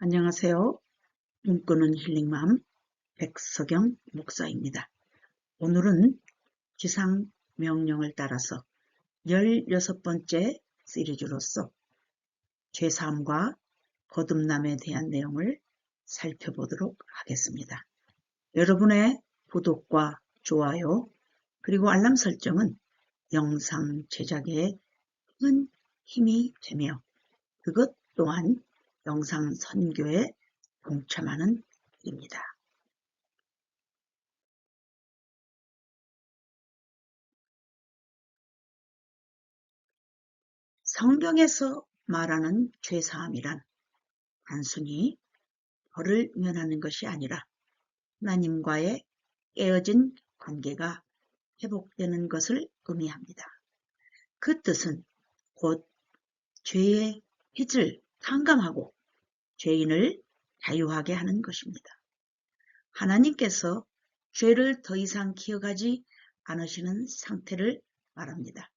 안녕하세요. 꿈꾸는 힐링맘 백석영 목사입니다. 오늘은 지상 명령을 따라서 16번째 시리즈로서 죄사함과 거듭남에 대한 내용을 살펴보도록 하겠습니다. 여러분의 구독과 좋아요 그리고 알람 설정은 영상 제작에 큰 힘이 되며 그것 또한 영상 선교에 동참하는 일입니다. 성경에서 말하는 죄사함이란 단순히 벌을 면하는 것이 아니라 하나님과의 깨어진 관계가 회복되는 것을 의미합니다. 그 뜻은 곧 죄의 빚을 탕감하고 죄인을 자유하게 하는 것입니다. 하나님께서 죄를 더 이상 기억하지 않으시는 상태를 말합니다.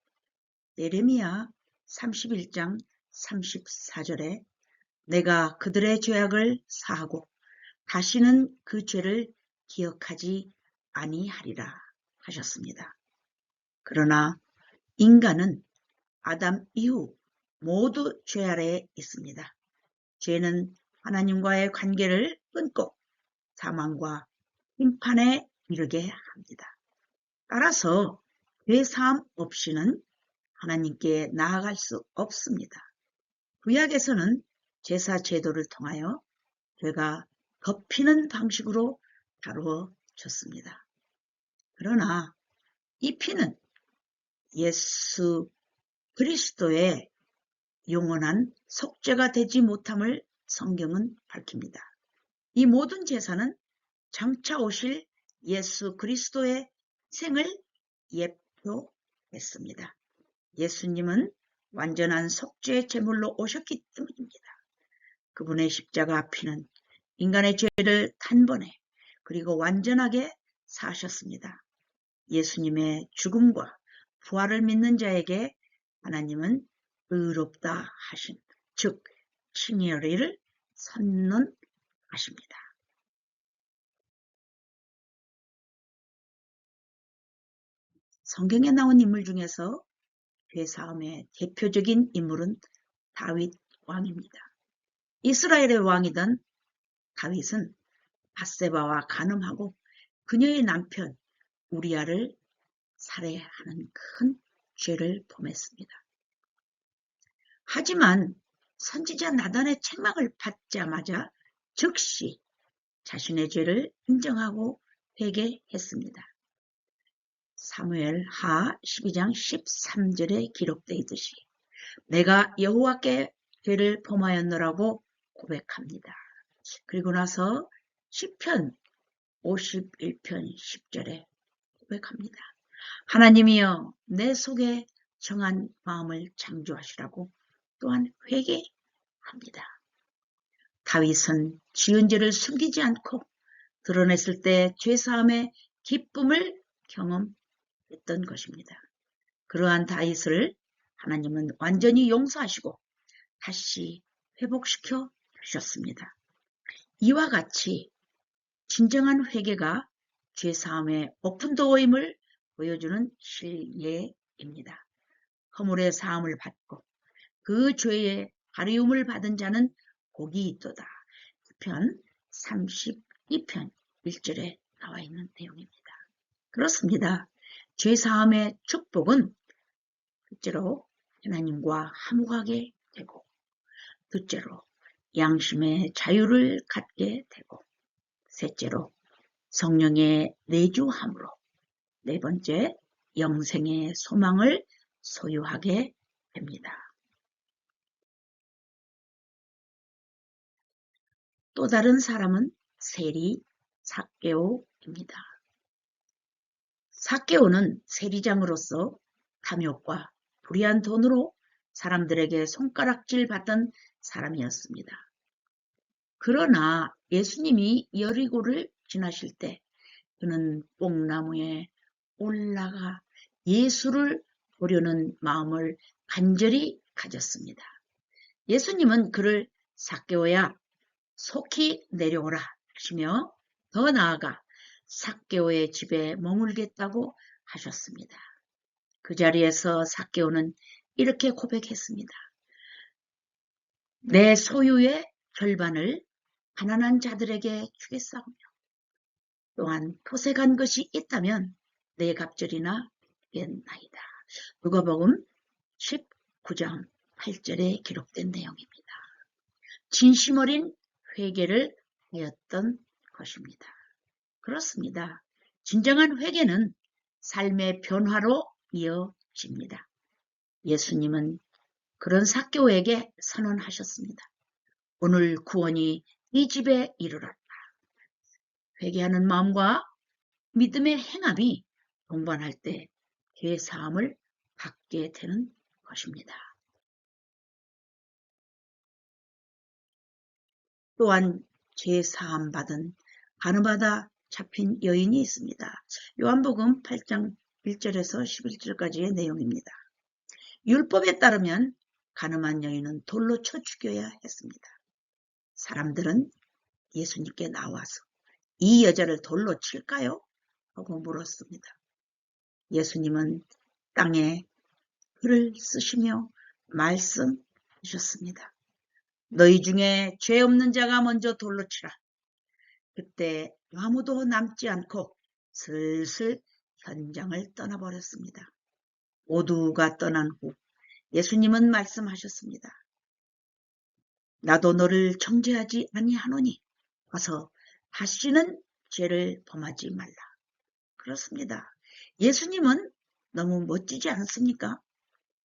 예레미야 31장 34절에 내가 그들의 죄악을 사하고 다시는 그 죄를 기억하지 아니하리라 하셨습니다. 그러나 인간은 아담 이후 모두 죄 아래에 있습니다. 죄는 하나님과의 관계를 끊고 사망과 심판에 이르게 합니다. 따라서 죄사함 없이는 하나님께 나아갈 수 없습니다. 구약에서는 제사 제도를 통하여 죄가 덮이는 방식으로 다루어졌습니다. 그러나 이 피는 예수 그리스도의 영원한 속죄가 되지 못함을 성경은 밝힙니다. 이 모든 제사는 장차 오실 예수 그리스도의 생을 예표했습니다. 예수님은 완전한 속죄의 제물로 오셨기 때문입니다. 그분의 십자가 피는 인간의 죄를 단번에 그리고 완전하게 사하셨습니다. 예수님의 죽음과 부활을 믿는 자에게 하나님은 의롭다 하신, 즉 칭의를 선언하십니다. 성경에 나온 인물 중에서 죄사함의 대표적인 인물은 다윗 왕입니다. 이스라엘의 왕이던 다윗은 밧세바와 간음하고 그녀의 남편 우리아를 살해하는 큰 죄를 범했습니다. 하지만 선지자 나단의 책망을 받자마자 즉시 자신의 죄를 인정하고 회개했습니다. 사무엘 하 12장 13절에 기록되어 있듯이 내가 여호와께 죄를 범하였노라고 고백합니다. 그리고 나서 시편 51편 10절에 고백합니다. 하나님이여 내 속에 정한 마음을 창조하시라고 또한 회개합니다. 다윗은 지은 죄를 숨기지 않고 드러냈을 때 죄사함의 기쁨을 경험했던 것입니다. 그러한 다윗을 하나님은 완전히 용서하시고 다시 회복시켜 주셨습니다. 이와 같이 진정한 회개가 죄사함의 오픈도어임을 보여주는 실례입니다. 허물의 사함을 받고 그 죄의 가리움을 받은 자는 복이 있도다. 시편 32편 1절에 나와 있는 내용입니다. 그렇습니다. 죄사함의 축복은 첫째로 하나님과 화목하게 되고 둘째로 양심의 자유를 갖게 되고 셋째로 성령의 내주함으로 네 번째 영생의 소망을 소유하게 됩니다. 또 다른 사람은 세리 삭개오입니다. 삭개오는 세리장으로서 탐욕과 불의한 돈으로 사람들에게 손가락질 받던 사람이었습니다. 그러나 예수님이 여리고를 지나실 때 그는 뽕나무에 올라가 예수를 보려는 마음을 간절히 가졌습니다. 예수님은 그를 삭개오야 속히 내려오라 하시며 더 나아가 삭개오의 집에 머물겠다고 하셨습니다. 그 자리에서 삭개오는 이렇게 고백했습니다. 내 소유의 절반을 가난한 자들에게 주겠사오며 또한 토색한 것이 있다면 내 갑절이나 겠나이다. 누가복음 19장 8절에 기록된 내용입니다. 진심 어린 회개를 하였던 것입니다. 그렇습니다. 진정한 회개는 삶의 변화로 이어집니다. 예수님은 그런 삭개오에게 선언하셨습니다. 오늘 구원이 이 집에 이르렀다. 회개하는 마음과 믿음의 행함이 동반할 때 죄 사함을 받게 되는 것입니다. 또한 죄 사함 받은 가늠하다 잡힌 여인이 있습니다. 요한복음 8장 1절에서 11절까지의 내용입니다. 율법에 따르면 가늠한 여인은 돌로 쳐 죽여야 했습니다. 사람들은 예수님께 나와서 이 여자를 돌로 칠까요? 하고 물었습니다. 예수님은 땅에 글을 쓰시며 말씀하셨습니다. 너희 중에 죄 없는 자가 먼저 돌로 치라. 그때 아무도 남지 않고 슬슬 현장을 떠나버렸습니다. 모두가 떠난 후 예수님은 말씀하셨습니다. 나도 너를 정죄하지 아니하노니 와서 다시는 죄를 범하지 말라. 그렇습니다. 예수님은 너무 멋지지 않습니까?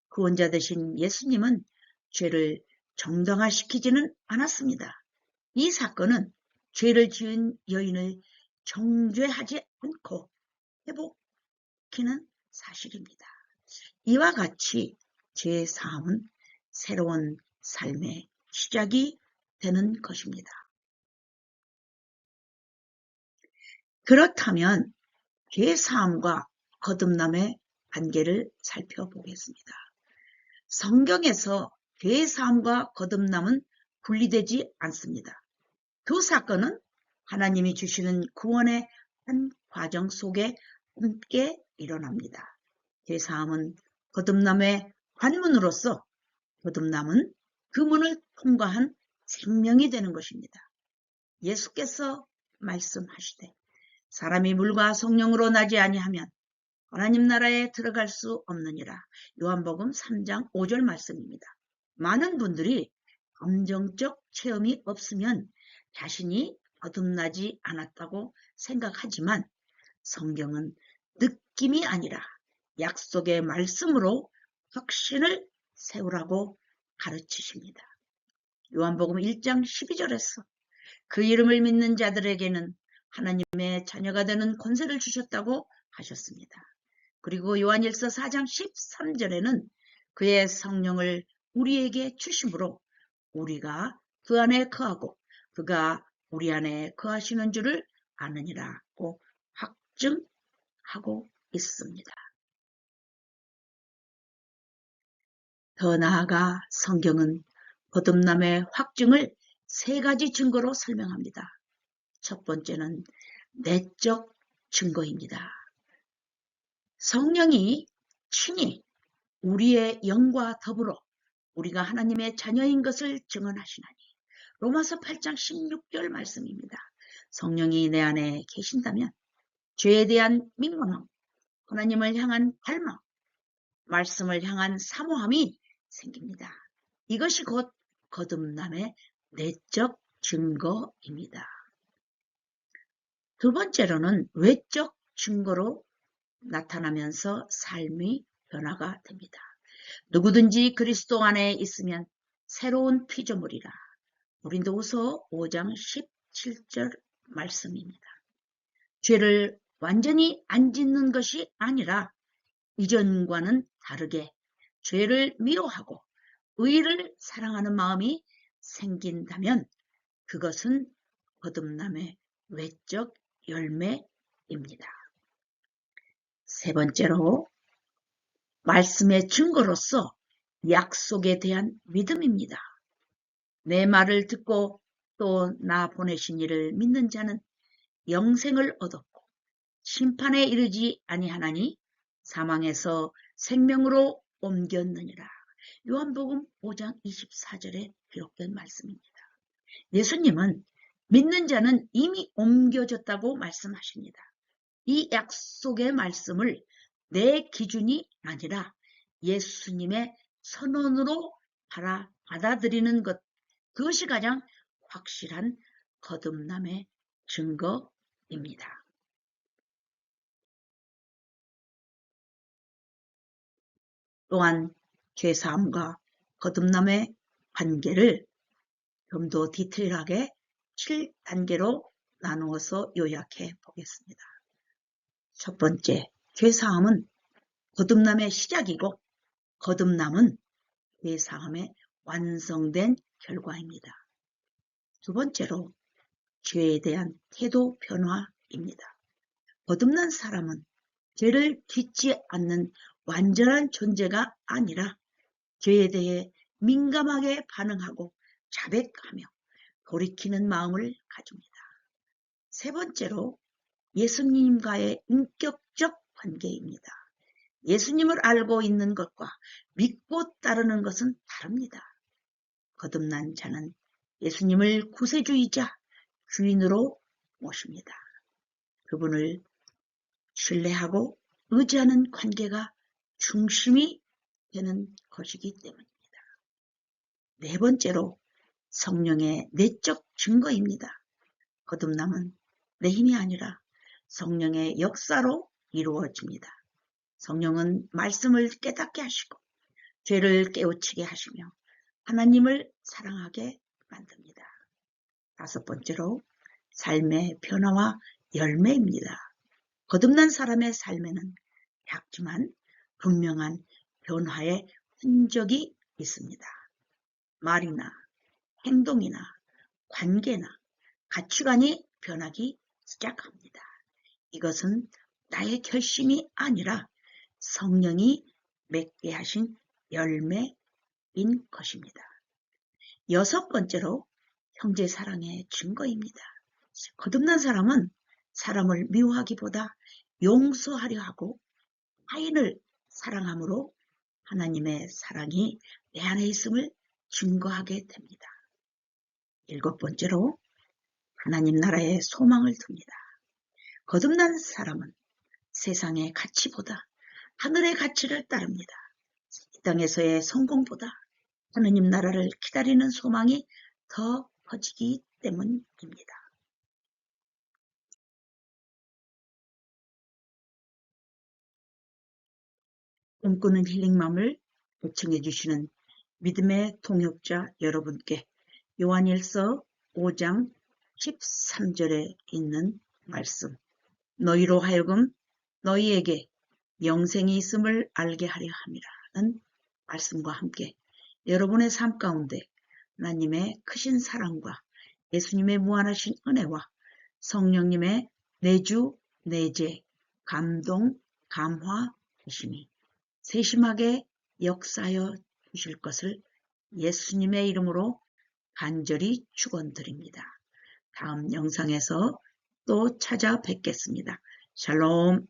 구원자 되신 예수님은 죄를 정당화시키지는 않았습니다. 이 사건은 죄를 지은 여인을 정죄하지 않고 회복시키는 사실입니다. 이와 같이 죄 사함은 새로운 삶의 시작이 되는 것입니다. 그렇다면 죄 사함과 거듭남의 관계를 살펴보겠습니다. 성경에서 죄 사함과 거듭남은 분리되지 않습니다. 두 사건은 하나님이 주시는 구원의 한 과정 속에 함께 일어납니다. 죄 사함은 거듭남의 관문으로서 거듭남은 그 문을 통과한 생명이 되는 것입니다. 예수께서 말씀하시되 사람이 물과 성령으로 나지 아니하면 하나님 나라에 들어갈 수 없느니라. 요한복음 3장 5절 말씀입니다. 많은 분들이 감정적 체험이 없으면 자신이 거듭나지 않았다고 생각하지만 성경은 느낌이 아니라 약속의 말씀으로 확신을 세우라고 가르치십니다. 요한복음 1장 12절에서 그 이름을 믿는 자들에게는 하나님의 자녀가 되는 권세를 주셨다고 하셨습니다. 그리고 요한일서 4장 13절에는 그의 성령을 우리에게 주심으로 우리가 그 안에 거하고 그가 우리 안에 거하시는 줄을 아느니라고 확증하고 있습니다. 더 나아가 성경은 거듭남의 확증을 세 가지 증거로 설명합니다. 첫 번째는 내적 증거입니다. 성령이 친히 우리의 영과 더불어 우리가 하나님의 자녀인 것을 증언하시나니 로마서 8장 16절 말씀입니다. 성령이 내 안에 계신다면 죄에 대한 민감함, 하나님을 향한 갈망, 말씀을 향한 사모함이 생깁니다. 이것이 곧 거듭남의 내적 증거입니다. 두 번째로는 외적 증거로 나타나면서 삶의 변화가 됩니다. 누구든지 그리스도 안에 있으면 새로운 피조물이라. 고린도후서 5장 17절 말씀입니다. 죄를 완전히 안 짓는 것이 아니라 이전과는 다르게 죄를 미워하고 의를 사랑하는 마음이 생긴다면 그것은 거듭남의 외적 열매입니다. 세 번째로 말씀의 증거로서 약속에 대한 믿음입니다. 내 말을 듣고 또 나 보내신 이를 믿는 자는 영생을 얻었고 심판에 이르지 아니하나니 사망에서 생명으로 옮겼느니라. 요한복음 5장 24절에 기록된 말씀입니다. 예수님은 믿는 자는 이미 옮겨졌다고 말씀하십니다. 이 약속의 말씀을 내 기준이 아니라 예수님의 선언으로 받아들이는 것, 그것이 가장 확실한 거듭남의 증거입니다. 또한 죄사함과 거듭남의 관계를 좀 더 디테일하게 7단계로 나누어서 요약해 보겠습니다. 첫 번째, 죄사함은 거듭남의 시작이고 거듭남은 죄사함의 완성된 결과입니다. 두 번째로, 죄에 대한 태도 변화입니다. 거듭난 사람은 죄를 짓지 않는 완전한 존재가 아니라 죄에 대해 민감하게 반응하고 자백하며 돌이키는 마음을 가집니다. 세 번째로, 예수님과의 인격적 관계입니다. 예수님을 알고 있는 것과 믿고 따르는 것은 다릅니다. 거듭난 자는 예수님을 구세주이자 주인으로 모십니다. 그분을 신뢰하고 의지하는 관계가 중심이 되는 것이기 때문입니다. 네 번째로, 성령의 내적 증거입니다. 거듭남은 내 힘이 아니라 성령의 역사로 이루어집니다. 성령은 말씀을 깨닫게 하시고 죄를 깨우치게 하시며 하나님을 사랑하게 만듭니다. 다섯 번째로, 삶의 변화와 열매입니다. 거듭난 사람의 삶에는 작지만 분명한 변화의 흔적이 있습니다. 말이나 행동이나 관계나 가치관이 변하기 시작합니다. 이것은 나의 결심이 아니라 성령이 맺게 하신 열매인 것입니다. 여섯 번째로, 형제 사랑의 증거입니다. 거듭난 사람은 사람을 미워하기보다 용서하려 하고 타인을 사랑함으로 하나님의 사랑이 내 안에 있음을 증거하게 됩니다. 일곱 번째로, 하나님 나라의 소망을 둡니다. 거듭난 사람은 세상의 가치보다 하늘의 가치를 따릅니다. 이 땅에서의 성공보다 하나님 나라를 기다리는 소망이 더 커지기 때문입니다. 꿈꾸는 힐링맘을 요청해 주시는 믿음의 동역자 여러분께 요한일서 5장 13절에 있는 말씀, 너희로 하여금 너희에게 영생이 있음을 알게 하려 함이라는 말씀과 함께 여러분의 삶 가운데 하나님의 크신 사랑과 예수님의 무한하신 은혜와 성령님의 내주, 내재, 감동, 감화, 주심이 세심하게 역사하여 주실 것을 예수님의 이름으로 간절히 축원드립니다. 다음 영상에서 또 찾아뵙겠습니다. 샬롬.